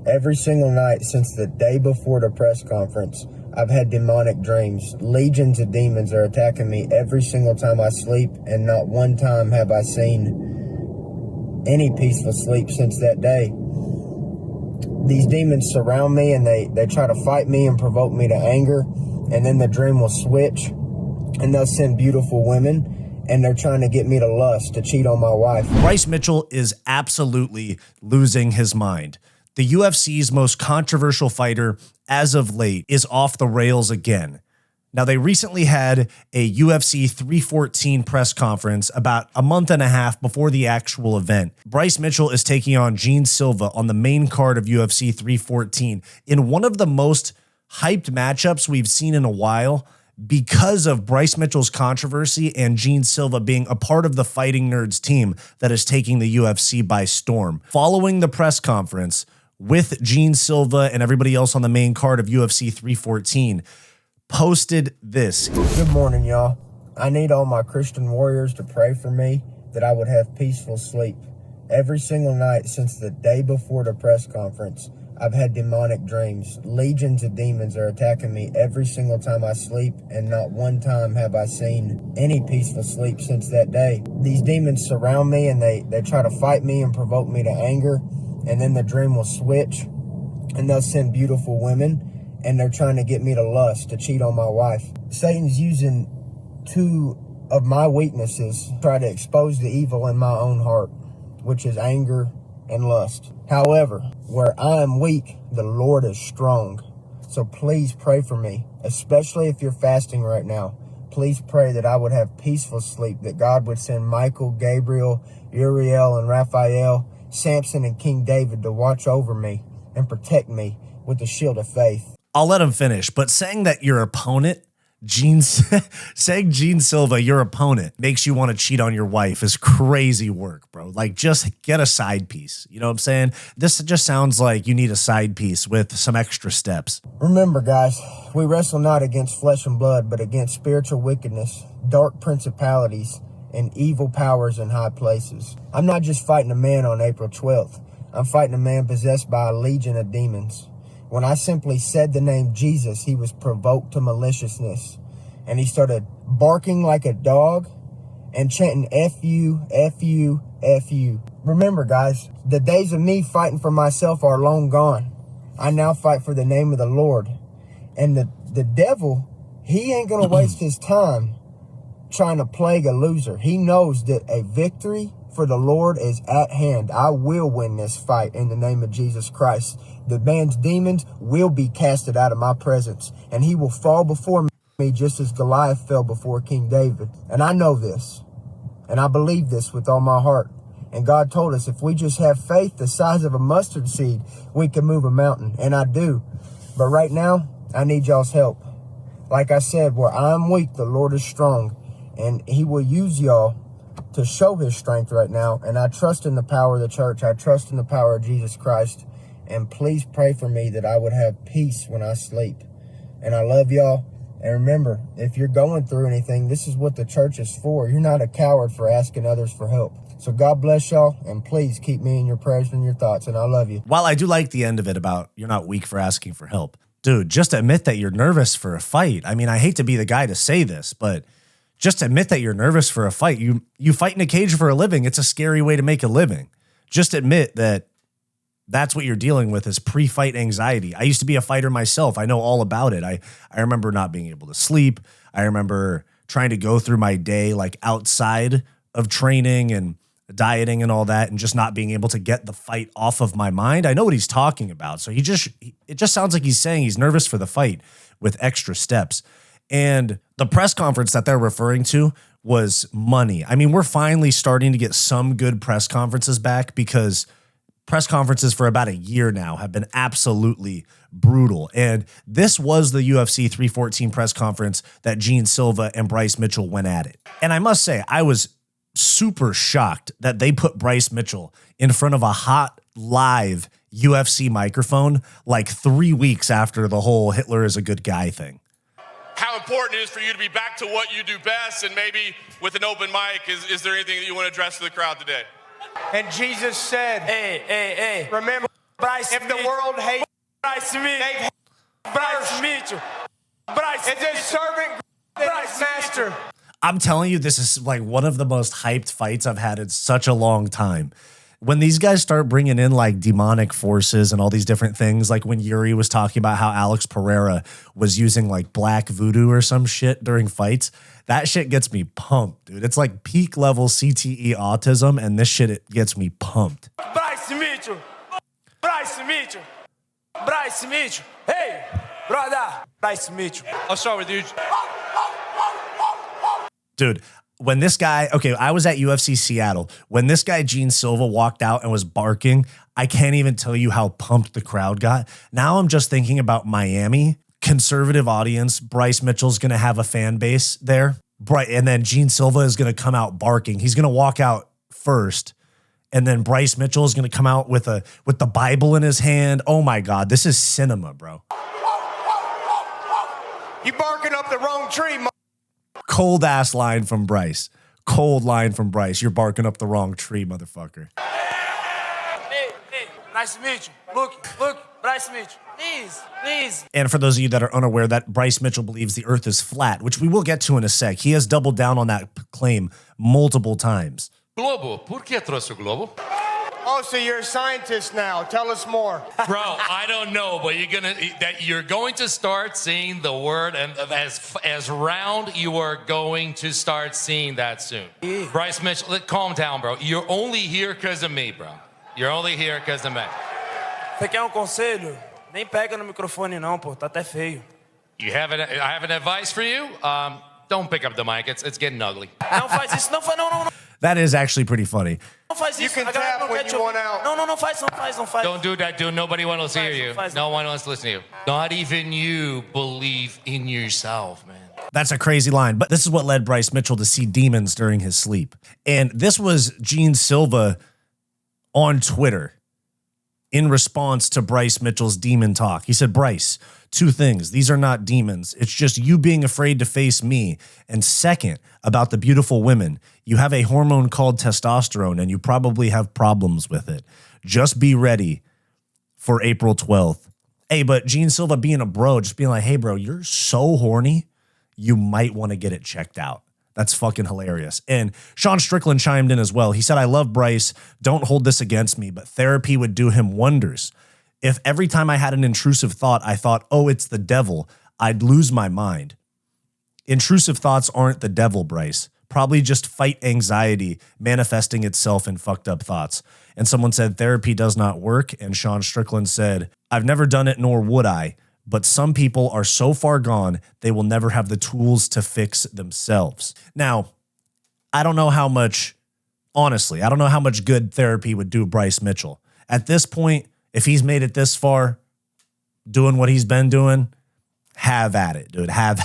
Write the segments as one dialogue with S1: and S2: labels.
S1: Every single night since the day before the press conference, I've had demonic dreams. Legions of demons are attacking me every single time I sleep, and not one time have I seen any peaceful sleep since that day. These demons surround me, and they try to fight me and provoke me to anger, and then the dream will switch, and they'll send beautiful women, and they're trying to get me to lust, to cheat on my wife.
S2: Bryce Mitchell is absolutely losing his mind. The UFC's most controversial fighter as of late is off the rails again. Now, they recently had a UFC 314 press conference about a month and a half before the actual event. Bryce Mitchell is taking on Jean Silva on the main card of UFC 314 in one of the most hyped matchups we've seen in a while because of Bryce Mitchell's controversy and Jean Silva being a part of the Fighting Nerds team that is taking the UFC by storm. Following the press conference with Jean Silva and everybody else on the main card of UFC 314, posted this.
S1: Good morning, y'all. I need all my Christian warriors to pray for me that I would have peaceful sleep. Every single night since the day before the press conference, I've had demonic dreams. Legions of demons are attacking me every single time I sleep, and not one time have I seen any peaceful sleep since that day. These demons surround me, and they try to fight me and provoke me to anger, and then the dream will switch, and they'll send beautiful women, and they're trying to get me to lust, to cheat on my wife. Satan's using two of my weaknesses to try to expose the evil in my own heart, which is anger and lust. However, where I am weak, the Lord is strong. So please pray for me, especially if you're fasting right now. Please pray that I would have peaceful sleep, that God would send Michael, Gabriel, Uriel, and Raphael, Samson, and King David to watch over me and protect me with the shield of faith.
S2: I'll let him finish, but saying that your opponent, saying Jean Silva, your opponent, makes you want to cheat on your wife is crazy work, bro. Like, just get a side piece. You know what I'm saying? This just sounds like you need a side piece with some extra steps.
S1: Remember, guys, we wrestle not against flesh and blood, but against spiritual wickedness, dark principalities, and evil powers in high places. I'm not just fighting a man on April 12th. I'm fighting a man possessed by a legion of demons. When I simply said the name Jesus, he was provoked to maliciousness. And he started barking like a dog and chanting, F you, F you, F you. Remember, guys, the days of me fighting for myself are long gone. I now fight for the name of the Lord. And the devil, he ain't going to waste his time trying to plague a loser. He knows that a victory for the Lord is at hand. I will win this fight in the name of Jesus Christ. The man's demons will be casted out of my presence, and he will fall before me just as Goliath fell before King David. And I know this, and I believe this with all my heart. And God told us if we just have faith the size of a mustard seed, we can move a mountain, and I do. But right now, I need y'all's help. Like I said, where I'm weak, the Lord is strong, and he will use y'all to show his strength right now. And I trust in the power of the church. I trust in the power of Jesus Christ. And please pray for me that I would have peace when I sleep. And I love y'all. And remember, if you're going through anything, this is what the church is for. You're not a coward for asking others for help. So God bless y'all. And please keep me in your prayers and your thoughts. And I love you.
S2: While I do like the end of it about you're not weak for asking for help, dude, just admit that you're nervous for a fight. I mean, I hate to be the guy to say this, but just admit that you're nervous for a fight. You fight in a cage for a living. It's a scary way to make a living. Just admit that that's what you're dealing with is pre-fight anxiety. I used to be a fighter myself. I know all about it. I remember not being able to sleep. I remember trying to go through my day like outside of training and dieting and all that and just not being able to get the fight off of my mind. I know what he's talking about. So it just sounds like he's saying he's nervous for the fight with extra steps. And the press conference that they're referring to was money. I mean, we're finally starting to get some good press conferences back because press conferences for about a year now have been absolutely brutal. And this was the UFC 314 press conference that Jean Silva and Bryce Mitchell went at it. And I must say, I was super shocked that they put Bryce Mitchell in front of a hot live UFC microphone like 3 weeks after the whole Hitler is a good guy thing.
S3: How important it is for you to be back to what you do best, and maybe with an open mic, is there anything that you want to address to the crowd today?
S4: And Jesus said, hey, remember. Bryce
S1: If the
S4: Mitchell.
S1: world hates
S4: Bryce Mitchell. Bryce Mitchell. Bryce
S1: it's a servant
S4: Bryce
S1: master.
S2: I'm telling you, this is like one of the most hyped fights I've had in such a long time. When these guys start bringing in like demonic forces and all these different things, like when Yuri was talking about how Alex Pereira was using like black voodoo or some shit during fights, that shit gets me pumped, dude. It's like peak level CTE autism, and this shit, it gets me pumped.
S4: Bryce Mitchell. Bryce Mitchell. Bryce Mitchell. Hey, brother. Bryce Mitchell.
S3: I'll start with you.
S2: Dude, when this guy, okay, I was at UFC Seattle. When this guy, Jean Silva, walked out and was barking, I can't even tell you how pumped the crowd got. Now I'm just thinking about Miami, conservative audience. Bryce Mitchell's going to have a fan base there. And then Jean Silva is going to come out barking. He's going to walk out first. And then Bryce Mitchell is going to come out with the Bible in his hand. Oh my God, this is cinema, bro.
S1: You barking up the wrong tree,
S2: Cold ass line from Bryce. Cold line from Bryce. You're barking up the wrong tree, motherfucker.
S4: Hey, Bryce Mitchell. Look, Bryce Mitchell. Please.
S2: And for those of you that are unaware, that Bryce Mitchell believes the earth is flat, which we will get to in a sec. He has doubled down on that claim multiple times.
S3: Globo. Por que trouxe o globo?
S1: Oh, so you're a scientist now. Tell us more.
S3: Bro, I don't know, but you're going to start seeing the word, and as round, you are going to start seeing that soon. Bryce Mitchell, calm down, bro. You're only here because of me, bro. You're only here because of me.
S4: Você quer conselho? Nem pega no microfone não, pô. Tá até feio.
S3: I have an advice for you. Don't pick up the mic. It's getting ugly.
S4: Não faz isso. Não.
S2: That is actually pretty funny.
S4: Não faz isso.
S1: You can
S4: A galera
S1: tap
S4: não
S1: when
S4: quer te
S1: you
S4: ouvir.
S1: want out.
S4: Não faz.
S3: Don't do that, dude. Nobody wants to hear you.
S4: Faz.
S3: No one wants to listen to you. Not even you believe in yourself, man.
S2: That's a crazy line, but this is what led Bryce Mitchell to see demons during his sleep. And this was Jean Silva on Twitter in response to Bryce Mitchell's demon talk. He said, Bryce, two things. These are not demons. It's just you being afraid to face me. And second, about the beautiful women, you have a hormone called testosterone and you probably have problems with it. Just be ready for April 12th. Hey, but Jean Silva being a bro, just being like, hey, bro, you're so horny, you might want to get it checked out. That's fucking hilarious. And Sean Strickland chimed in as well. He said, I love Bryce. Don't hold this against me, but therapy would do him wonders. If every time I had an intrusive thought, I thought, oh, it's the devil, I'd lose my mind. Intrusive thoughts aren't the devil, Bryce. Probably just fight anxiety manifesting itself in fucked up thoughts. And someone said therapy does not work. And Sean Strickland said, I've never done it, nor would I. But some people are so far gone, they will never have the tools to fix themselves. Now, I don't know how much, honestly, I don't know how much good therapy would do Bryce Mitchell. At this point, if he's made it this far, doing what he's been doing, have at it, dude. Have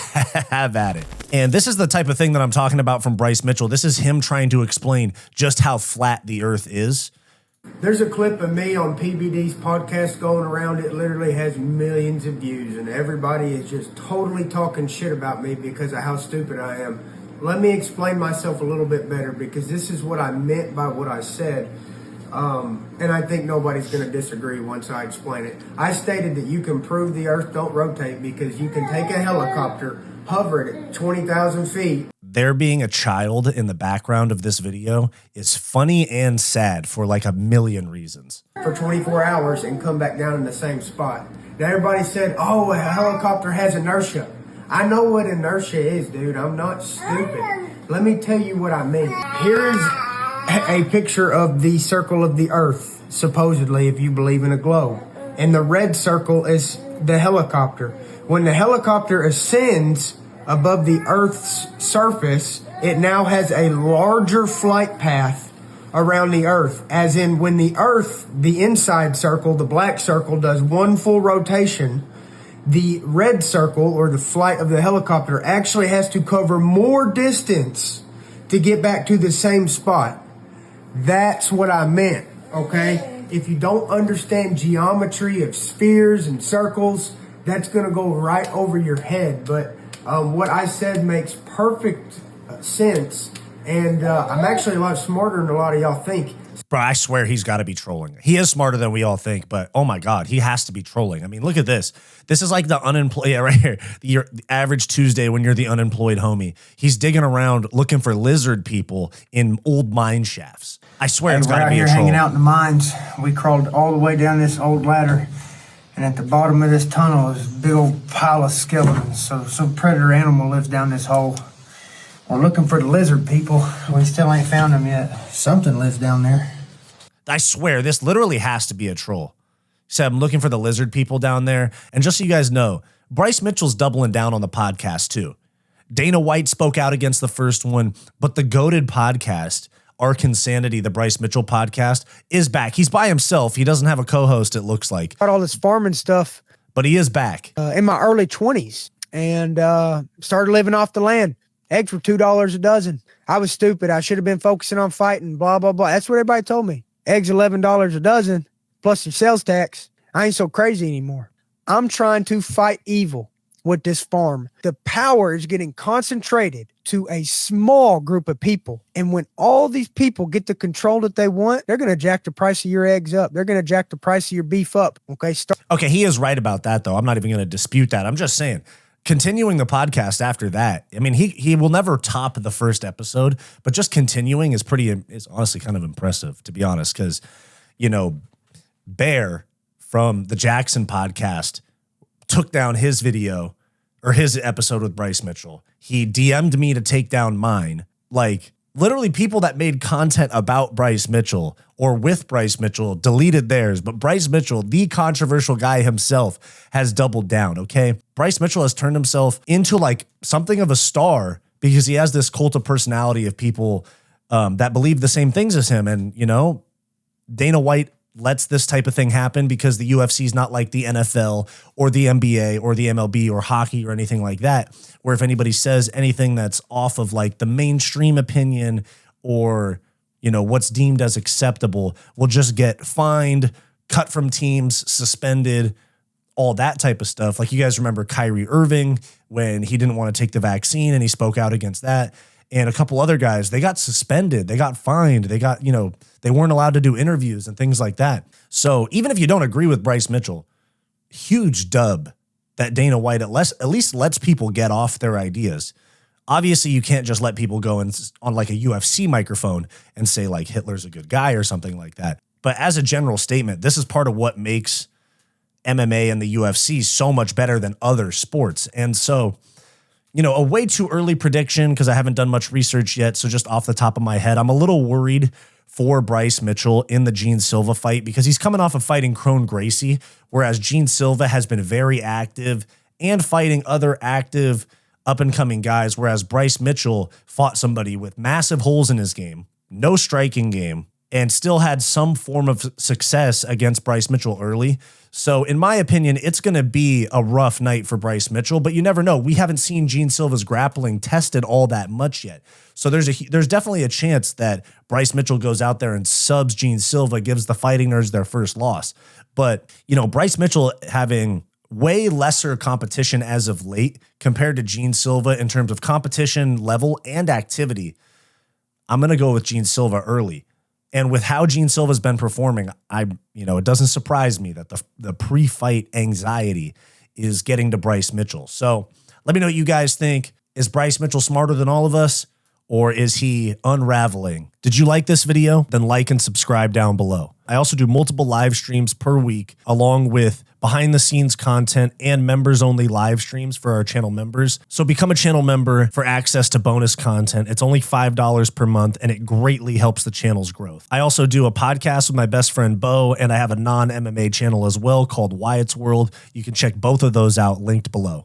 S2: at it. And this is the type of thing that I'm talking about from Bryce Mitchell. This is him trying to explain just how flat the earth is.
S1: There's a clip of me on PBD's podcast going around. It literally has millions of views, and everybody is just totally talking shit about me because of how stupid I am. Let me explain myself a little bit better, because this is what I meant by what I said. And I think nobody's going to disagree once I explain it. I stated that you can prove the earth don't rotate because you can take a helicopter, hover it at 20,000 feet.
S2: There being a child in the background of this video is funny and sad for like a million reasons.
S1: For 24 hours and come back down in the same spot. Now everybody said, oh, a helicopter has inertia. I know what inertia is, dude. I'm not stupid. Let me tell you what I mean. Here is a picture of the circle of the earth, supposedly, if you believe in a globe. And the red circle is the helicopter. When the helicopter ascends above the earth's surface, it now has a larger flight path around the earth. As in, when the earth, the inside circle, the black circle, does one full rotation, the red circle, or the flight of the helicopter, actually has to cover more distance to get back to the same spot. That's what I meant, okay? If you don't understand geometry of spheres and circles, that's going to go right over your head. But what I said makes perfect sense, and I'm actually a lot smarter than a lot of y'all think.
S2: Bro, I swear he's got to be trolling. He is smarter than we all think, but oh my God, he has to be trolling. I mean, look at this. This is like the unemployed, yeah, right here, the average Tuesday when you're the unemployed homie. He's digging around looking for lizard people in old mine shafts. I swear it's got to be a troll.
S1: Hanging out in the mines. We crawled all the way down this old ladder, and at the bottom of this tunnel is a big old pile of skeletons. So some predator animal lives down this hole. We're looking for the lizard people. We still ain't found them yet. Something lives down there.
S2: I swear, this literally has to be a troll. So I'm looking for the lizard people down there. And just so you guys know, Bryce Mitchell's doubling down on the podcast too. Dana White spoke out against the first one, but the GOATed podcast, Arkansanity, the Bryce Mitchell podcast, is back. He's by himself. He doesn't have a co-host, it looks like.
S1: Got all this farming stuff.
S2: But he is back.
S1: In my early 20s and started living off the land. Eggs were $2 a dozen. I was stupid. I should have been focusing on fighting, blah, blah, blah. That's what everybody told me. Eggs $11 a dozen, plus your sales tax. I ain't so crazy anymore. I'm trying to fight evil with this farm. The power is getting concentrated to a small group of people. And when all these people get the control that they want, they're going to jack the price of your eggs up. They're going to jack the price of your beef up. Okay.
S2: Okay, he is right about that, though. I'm not even going to dispute that. I'm just saying, continuing the podcast after that, I mean, he will never top the first episode, but just continuing is honestly kind of impressive, to be honest, because, you know, Bear from the Jackson podcast took down his video or his episode with Bryce Mitchell. He DM'd me to take down mine. Like, literally people that made content about Bryce Mitchell or with Bryce Mitchell deleted theirs. But Bryce Mitchell, the controversial guy himself, has doubled down, okay? Bryce Mitchell has turned himself into like something of a star because he has this cult of personality of people that believe the same things as him. And, you know, Dana White lets this type of thing happen because the UFC is not like the NFL or the NBA or the MLB or hockey or anything like that, where if anybody says anything that's off of like the mainstream opinion or, you know, what's deemed as acceptable, will just get fined, cut from teams, suspended, all that type of stuff. Like you guys remember Kyrie Irving when he didn't want to take the vaccine and he spoke out against that. And a couple other guys, they got suspended, they got fined, they got, you know, they weren't allowed to do interviews and things like that. So even if you don't agree with Bryce Mitchell, huge dub that Dana White at least lets people get off their ideas. Obviously, you can't just let people go on like a UFC microphone and say like Hitler's a good guy or something like that. But as a general statement, this is part of what makes MMA and the UFC so much better than other sports. And so, you know, a way too early prediction because I haven't done much research yet. So just off the top of my head, I'm a little worried for Bryce Mitchell in the Jean Silva fight because he's coming off of fighting Crone Gracie, whereas Jean Silva has been very active and fighting other active up-and-coming guys, whereas Bryce Mitchell fought somebody with massive holes in his game, no striking game, and still had some form of success against Bryce Mitchell early. So in my opinion, it's going to be a rough night for Bryce Mitchell, but you never know. We haven't seen Jean Silva's grappling tested all that much yet. So there's definitely a chance that Bryce Mitchell goes out there and subs Jean Silva, gives the Fighting Nerds their first loss. But, you know, Bryce Mitchell having way lesser competition as of late compared to Jean Silva in terms of competition level and activity, I'm going to go with Jean Silva early. And with how Jean Silva's been performing, it doesn't surprise me that the pre-fight anxiety is getting to Bryce Mitchell. So let me know what you guys think. Is Bryce Mitchell smarter than all of us, or is he unraveling? Did you like this video? Then like and subscribe down below. I also do multiple live streams per week, along with behind the scenes content and members only live streams for our channel members. So become a channel member for access to bonus content. It's only $5 per month and it greatly helps the channel's growth. I also do a podcast with my best friend Bo, and I have a non-MMA channel as well called Wyatt's World. You can check both of those out linked below.